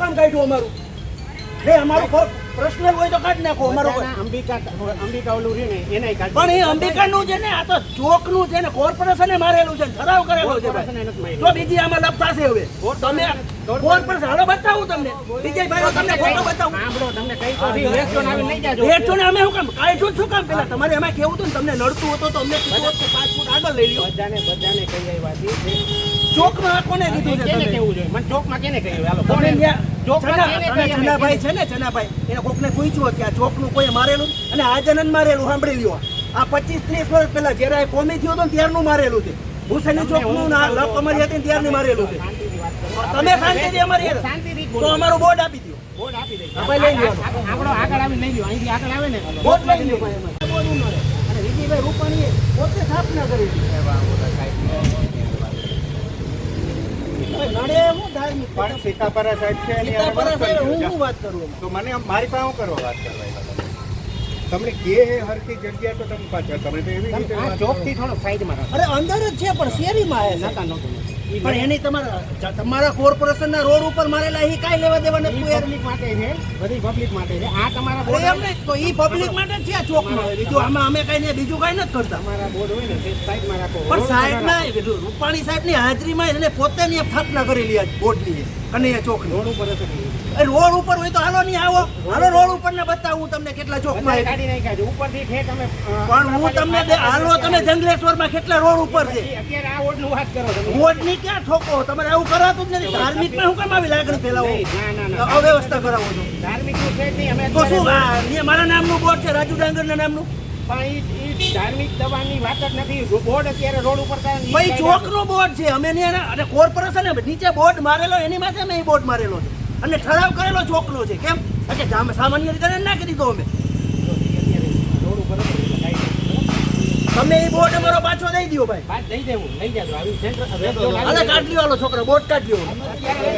કામ કાઢ્યું અમારું? નહીં, અમારું પર્સનલ હોય તો કાઢી નાખો અમારું. અંબિકા ઓલું રહ્યું ને એનાય કાઢ. પણ એ અંબિકાનું છે ને, આ તો ચોકનું છે ને, કોર્પોરેશને મારેલું છે, ઠરાવ કરેલો છે ભાઈ. તો બીજી આમાં લપ થશે હવે. તમે કોર્પોરેશન હાલો બતાવું તમને. વિજયભાઈ તમને ફોટો બતાવું. સાંભળો, તમને કઈ તો ઠીક, રેસ્ટોરન્ટ આવીને લઈ જાજો. રેસ્ટોરન્ટ અમે શું કામ કાઢ્યું? શું કામ? પેલા તમારે એમાં કેવું હતું ને, તમને નડતું હતું તો અમને કીધું હોત કે 5 ફૂટ આગળ લઈ લ્યો. બધાને કહી આવ્યા છીએ. ચોકમાં આ કોને કીધું છે કેને તમે? કેવું જોઈએ? મને ચોકમાં કેને કહ્યું? હાલો તમે કોને? ત્યાં ચોકમાં કેને તમે કહ્યું? ચનાભાઈ છે ને, ચનાભાઈ એને કોકને પૂછ્યું કે આ ચોકનું કોઈ મારેલું અને આજનન મારેલું સાંભળી લ્યો. આ 25-30 વર્ષ પહેલા જ્યારે કોમી થયો હતો ને ત્યારનું મારેલું છે. હુસેની ચોકનું ના લપ અમારી હતી ને ત્યારની મારેલું છે. તમે શાંતિથી અમારી હારે. શાંતિથી તો બોલો. અમારું બોર્ડ આપી દો. બોર્ડ આપી દઈ. હા, ભાઈ લઈ લ્યો. આગળ આવીને લઈ લ્યો. અહીંથી આગળ આવે ને બોર્ડ લઈ લ્યો ભાઈ અમારે. બોર્ડ ઉનાળે. અને વિજયભાઈ રૂપાણીએ પોતે સ્થાપના કરી છે. નડે એવું ધાર્મિક. પણ સીતાપરા સાહેબ છે એની હારે સીતાપરા વાત સાહેબ કરજો. હું વાત કરું એમાં? તો મને મારી પાસે હું કરવા વાત કરવા તમને કે હરકી જગ્યા તો તમે પાછા તમે તો એવી રીતે આ વાત ચોકથી કરો. થોડો સાઈડમાં રાખો. અરે અંદર જ છે પણ શેરીમાં આવે છે. નતા નહોતું. પણ એની તમારા કોર્પોરેશનના રોડ ઉપર મારેલા એ કાંઈ લેવા દેવા નથી યાર. પબ્લિક માટે છે, બધી પબ્લિક માટે છે. આ તમારા અરે બોર્ડ એમ નહીં, તો ઈ પબ્લિક માટે જ છે આ ચોકમાં. બીજું આમાં અમે કાંઈ નહીં, બીજું કાંઈ નથી કરતા. તમારા બોર્ડ હોય ને તે સાઈડમાં રાખો. પણ સાહેબના રૂપાણી સાહેબની હાજરીમાં એને પોતાની એક સ્થાપના કરેલી આ બોર્ડની અને એ ચોકની. રોડ ઉપર હશે. એ રોડ ઉપર હોય તો હાલો નહીં આવો. હાલો રોડ ઉપર ને બતાવું તમને કેટલા ચોકમાં બધાય છે. કાઢી નાખ્યા છે. ઉપરથી ઠેઠ અમે પણ હું તમને હાલો તમે જંગલેશ્વરમાં કેટલા રોડ ઉપર છે. અત્યારે આ બોર્ડનું વાત કરો તમે. બોર્ડની ક્યાં ઠોકો? તમારે આવું કરાતું જ નથી. ધાર્મિકમાં હું કેમ આવી લાગણી ફેલાવો? ના. અવ્યવસ્થા કરાવો છો ધાર્મિકનું છે જ નહીં. અમે તો શું? આ મારા નામનું બોર્ડ છે, રાજુ ડાંગરના નામનું. પણ ઈ ધાર્મિક દબાણની વાત જ નથી. બોર્ડ અત્યારે રોડ ઉપર કાંઈ ઈ ભાઈ કાંઈ ચોકનો બોર્ડ છે. અમે નહીં અને કોર્પોરેશન નીચે બોર્ડ મારેલો એની માથે અમે એ બોર્ડ મારેલો છે અને ઠરાવ કરેલો ચોકનો છે. કેમ? કે સામાન્ય રીતે નાખી દીધો અમે. રોડ ઉપર હતું એટલે કાંઈ નહીં. તમે એ બોર્ડ અમારો પાછો દઈ દો ભાઈ. વાત દઈ દેવું. લઈ જાજો. આવી સેન્ટર હાલે કાઢ લ્યો, હાલો છોકરા બોર્ડ કાઢ લ્યો. અત્યારે